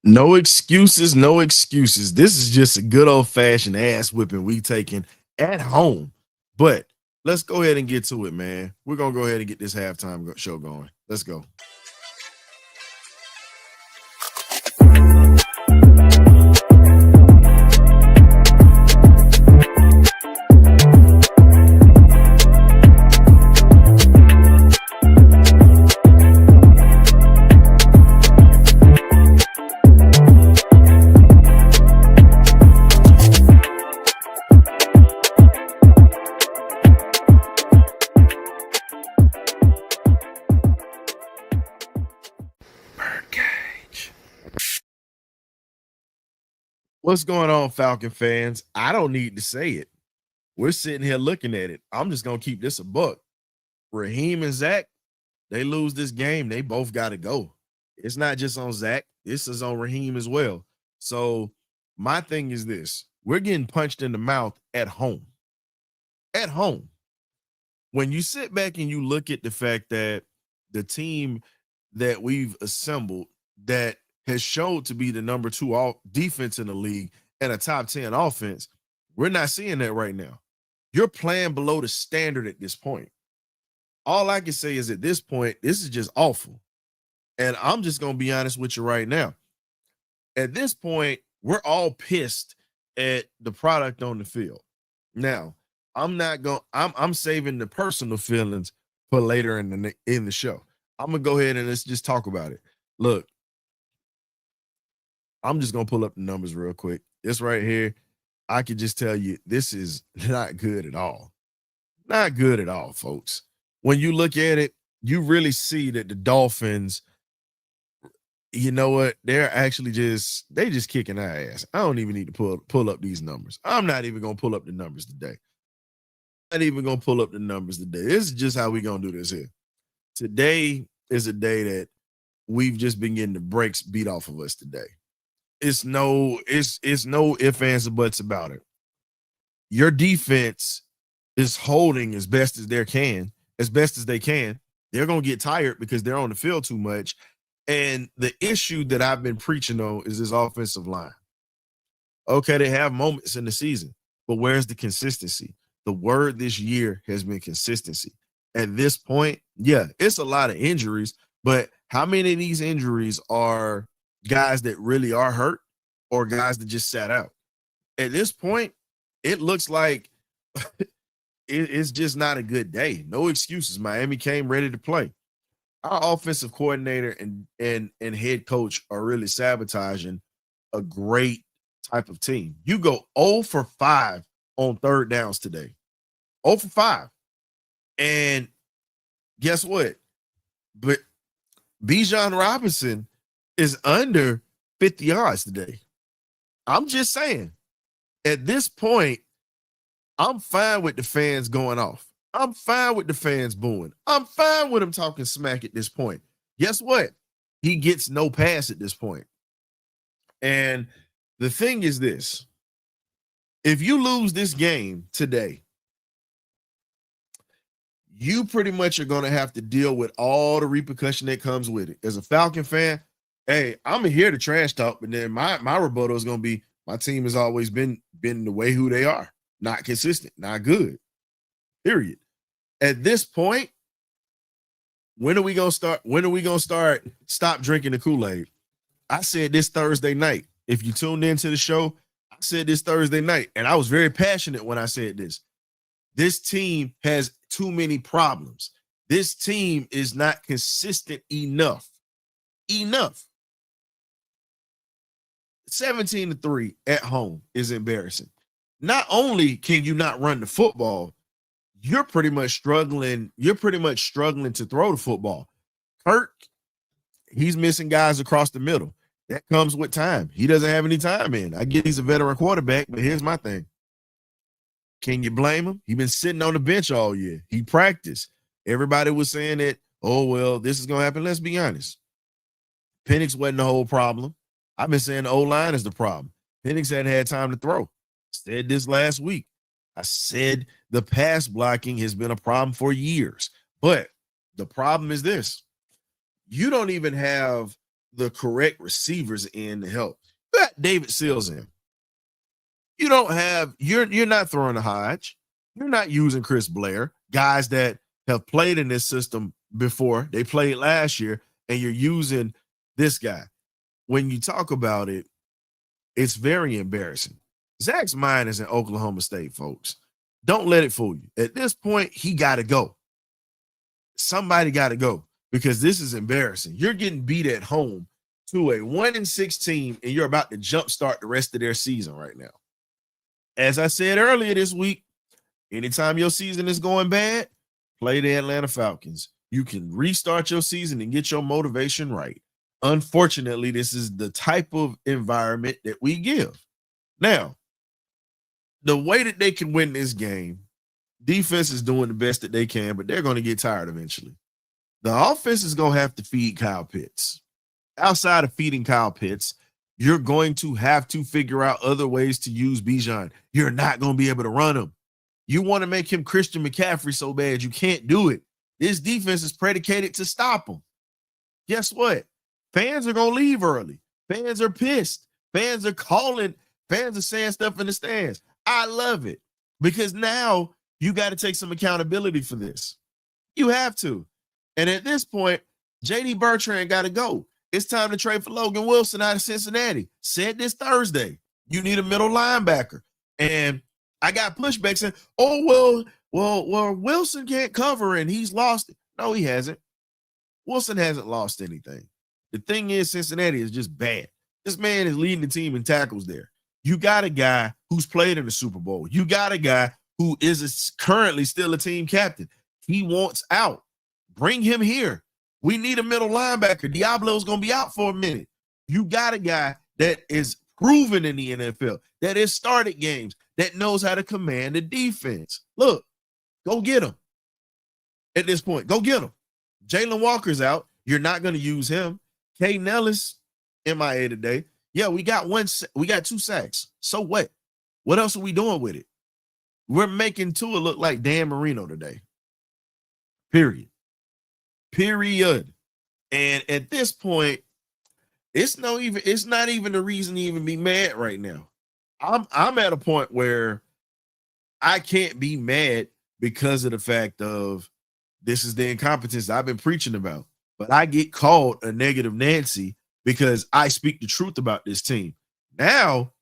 No excuses, no excuses. This is just a good old fashioned ass whipping we taking at home. But let's go ahead and get to it, man. We're gonna go ahead and get this halftime show going. Let's go. BirdCage. What's going on, Falcon fans? I don't need to say it. We're sitting here looking at it. I'm just gonna keep this a buck. Raheem and Zach, they lose this game. They both got to go. It's not just on Zach. This is on Raheem as well. So my thing is this: we're getting punched in the mouth at home. At home. When you sit back and you look at the fact that the team that we've assembled that has showed to be the number 2 defense in the league and a top 10 offense, we're not seeing that right now. You're playing below the standard at this point. All I can say is at this point, this is just awful. And I'm just going to be honest with you right now. At this point, we're all pissed at the product on the field. Now, I'm saving the personal feelings for later in the show. I'm going to go ahead and let's just talk about it. Look, I'm just going to pull up the numbers real quick. This right here, I can just tell you this is not good at all. Not good at all, folks. When you look at it, you really see that the Dolphins, you know what? They're actually just kicking our ass. I don't even need to pull up these numbers. I'm not even going to pull up the numbers today. Not even going to pull up the numbers today. This is just how we're going to do this here. Today is a day that we've just been getting the brakes beat off of us today. It's no ifs, ands, or buts about it. Your defense is holding as best as they can. They're going to get tired because they're on the field too much. And the issue that I've been preaching on is this offensive line. Okay, they have moments in the season, but where's the consistency? The word this year has been consistency. At this point, yeah, it's a lot of injuries, but how many of these injuries are guys that really are hurt or guys that just sat out? At this point, it looks like it's just not a good day. No excuses. Miami came ready to play. Our offensive coordinator and head coach are really sabotaging a great type of team. You go 0 for 5 on third downs today. 0 for 5. And guess what? But Bijan Robinson is under 50 yards today. I'm just saying, at this point, I'm fine with the fans going off. I'm fine with the fans booing. I'm fine with him talking smack at this point. Guess what? He gets no pass at this point. And the thing is this: if you lose this game today, you pretty much are going to have to deal with all the repercussion that comes with it. As a Falcon fan, hey, I'm here to trash talk, but then my rebuttal is going to be my team has always been the way who they are. Not consistent, not good. Period. At this point, when are we going to start stop drinking the Kool-Aid? I said this Thursday night. If you tuned into the show, I said this Thursday night, and I was very passionate when I said this. This team has too many problems. This team is not consistent enough. 17-3 at home is embarrassing. Not only can you not run the football, you're pretty much struggling to throw the football. Kirk, he's missing guys across the middle. That comes with time. He doesn't have any time in. I get he's a veteran quarterback, but here's my thing. Can you blame him? He's been sitting on the bench all year. He practiced. Everybody was saying that, oh, well, this is going to happen. Let's be honest. Penix wasn't the whole problem. I've been saying the O-line is the problem. Penix hadn't had time to throw. Said this last week. I said the pass blocking has been a problem for years. But the problem is this. You don't even have the correct receivers in to help. You got David Sills in. You don't have, you're not throwing a Hodge. You're not using Chris Blair, guys that have played in this system before. They played last year, and you're using this guy. When you talk about it, it's very embarrassing. Zach's mind is in Oklahoma State, folks. Don't let it fool you. At this point, he got to go. Somebody got to go because this is embarrassing. You're getting beat at home to a 1-6 team, and you're about to jumpstart the rest of their season right now. As I said earlier this week, anytime your season is going bad, play the Atlanta Falcons. You can restart your season and get your motivation right. Unfortunately, this is the type of environment that we give. Now, the way that they can win this game, defense is doing the best that they can, but they're going to get tired eventually. The offense is going to have to feed Kyle Pitts. Outside of feeding Kyle Pitts, you're going to have to figure out other ways to use Bijan. You're not going to be able to run him. You want to make him Christian McCaffrey so bad, you can't do it. This defense is predicated to stop him. Guess what? Fans are going to leave early. Fans are pissed. Fans are calling. Fans are saying stuff in the stands. I love it because now you got to take some accountability for this. You have to. And at this point, J.D. Bertrand got to go. It's time to trade for Logan Wilson out of Cincinnati. Said this Thursday. You need a middle linebacker. And I got pushback saying, oh, well, Wilson can't cover and he's lost it. No, he hasn't. Wilson hasn't lost anything. The thing is, Cincinnati is just bad. This man is leading the team in tackles there. You got a guy who's played in the Super Bowl. You got a guy who is currently still a team captain. He wants out. Bring him here. We need a middle linebacker. Diablo's going to be out for a minute. You got a guy that is proven in the NFL, that has started games, that knows how to command the defense. Look, go get him. At this point, go get him. Jalen Walker's out. You're not going to use him. Kay Nellis, MIA today. Yeah, we got 2 sacks. So what? What else are we doing with it? We're making Tua look like Dan Marino today. Period. And at this point, it's not even a reason to even be mad right now. I'm at a point where I can't be mad because of the fact of this is the incompetence I've been preaching about. But I get called a negative Nancy because I speak the truth about this team. Now,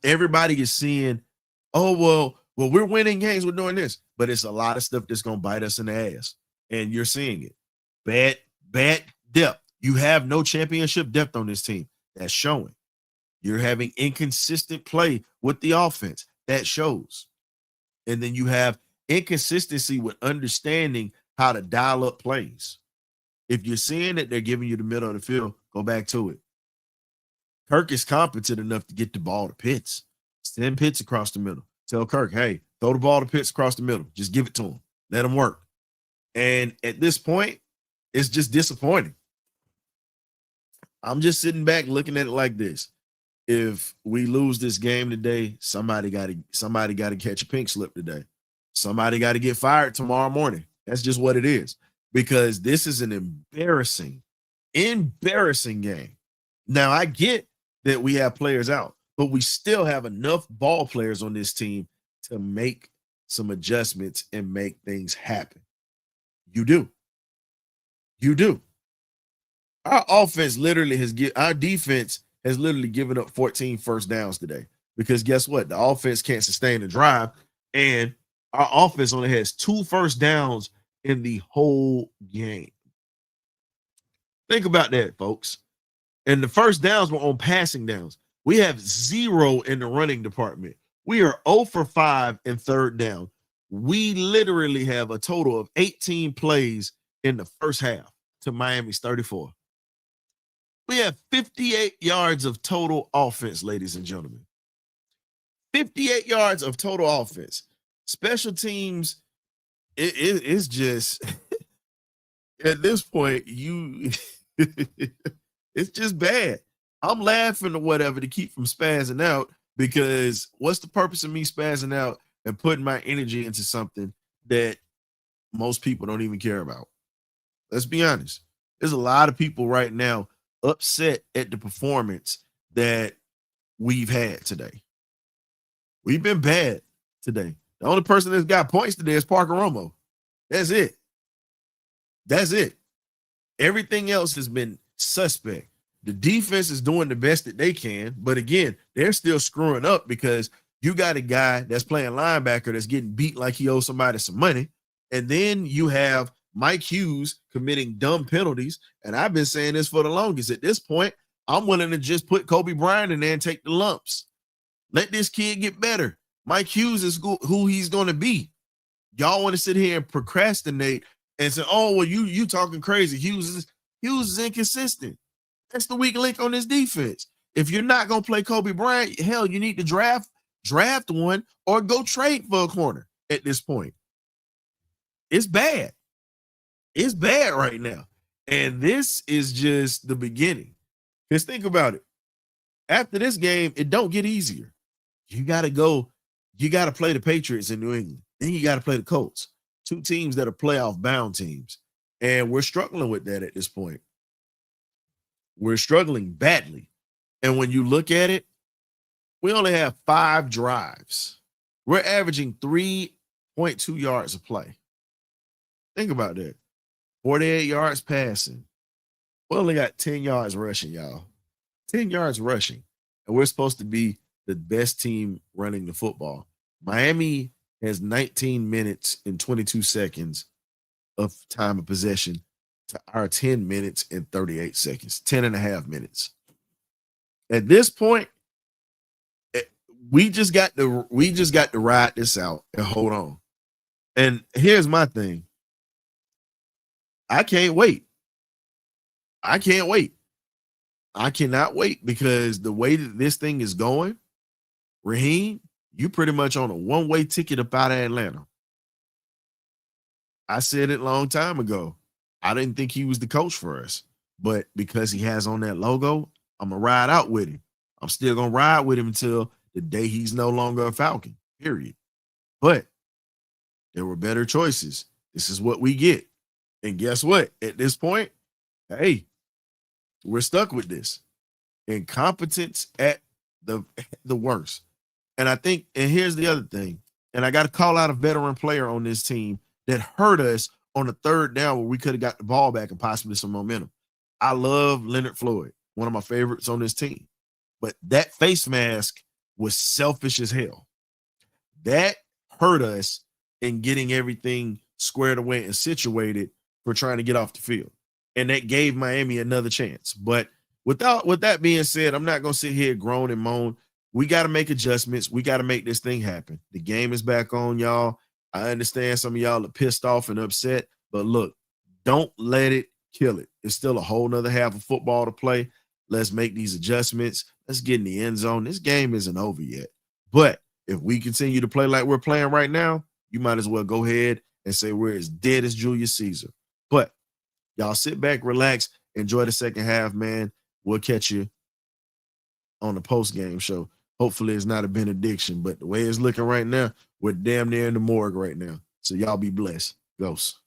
everybody is seeing, oh, well, we're winning games, we're doing this. But it's a lot of stuff that's going to bite us in the ass. And you're seeing it. Bad depth. You have no championship depth on this team. That's showing. You're having inconsistent play with the offense. That shows. And then you have inconsistency with understanding how to dial up plays. If you're seeing that they're giving you the middle of the field, go back to it. Kirk is competent enough to get the ball to Pitts. Send Pitts across the middle. Tell Kirk, hey, throw the ball to Pitts across the middle. Just give it to him. Let him work. And at this point, it's just disappointing. I'm just sitting back looking at it like this. If we lose this game today, somebody got to catch a pink slip today. Somebody got to get fired tomorrow morning. That's just what it is. Because this is an embarrassing game. Now, I get that we have players out, but we still have enough ball players on this team to make some adjustments and make things happen. You do. Our defense has literally given up 14 first downs today because guess what? The offense can't sustain a drive, and our offense only has 2 first downs in the whole game. Think about that, folks. And the first downs were on passing downs. We have 0 in the running department. We are 0 for 5 in third down. We literally have a total of 18 plays in the first half to Miami's 34. We have 58 yards of total offense, ladies and gentlemen. 58 yards of total offense. Special teams, it's just, at this point, it's just bad. I'm laughing or whatever to keep from spazzing out because what's the purpose of me spazzing out and putting my energy into something that most people don't even care about? Let's be honest. There's a lot of people right now upset at the performance that we've had today. We've been bad today. The only person that's got points today is Parker Romo. That's it. That's it. Everything else has been suspect. The defense is doing the best that they can, but again, they're still screwing up because you got a guy that's playing linebacker that's getting beat like he owes somebody some money. And then you have Mike Hughes committing dumb penalties. And I've been saying this for the longest. At this point, I'm willing to just put Kobe Bryant in there and take the lumps. Let this kid get better. Mike Hughes is who he's going to be. Y'all want to sit here and procrastinate and say, oh, well, you talking crazy. Hughes is inconsistent. That's the weak link on this defense. If you're not going to play Kobe Bryant, hell, you need to draft one or go trade for a corner at this point. It's bad. It's bad right now. And this is just the beginning. Because think about it. After this game, it don't get easier. You got to play the Patriots in New England. Then you got to play the Colts. Two teams that are playoff bound teams. And we're struggling with that at this point. We're struggling badly. And when you look at it, we only have 5 drives. We're averaging 3.2 yards a play. Think about that. 48 yards passing. We only got 10 yards rushing, y'all. 10 yards rushing. And we're supposed to be the best team running the football. Miami has 19 minutes and 22 seconds of time of possession to our 10 minutes and 38 seconds, 10 and a half minutes. At this point, we just got to ride this out and hold on. And here's my thing. I can't wait. I cannot wait because the way that this thing is going, Raheem, you pretty much on a one-way ticket up out of Atlanta. I said it a long time ago. I didn't think he was the coach for us, but because he has on that logo, I'm going to ride out with him. I'm still going to ride with him until the day he's no longer a Falcon, period. But there were better choices. This is what we get. And guess what? At this point, hey, we're stuck with this. Incompetence at the worst. And I think, and here's the other thing, and I got to call out a veteran player on this team that hurt us on the third down where we could have got the ball back and possibly some momentum. I love Leonard Floyd, one of my favorites on this team. But that face mask was selfish as hell. That hurt us in getting everything squared away and situated for trying to get off the field. And that gave Miami another chance. But with that being said, I'm not going to sit here groan and moan. We got to make adjustments. We got to make this thing happen. The game is back on, y'all. I understand some of y'all are pissed off and upset, but look, don't let it kill it. It's still a whole nother half of football to play. Let's make these adjustments. Let's get in the end zone. This game isn't over yet. But if we continue to play like we're playing right now, you might as well go ahead and say we're as dead as Julius Caesar. But y'all sit back, relax, enjoy the second half, man. We'll catch you on the post-game show. Hopefully it's not a benediction, but the way it's looking right now, we're damn near in the morgue right now. So y'all be blessed. Ghost.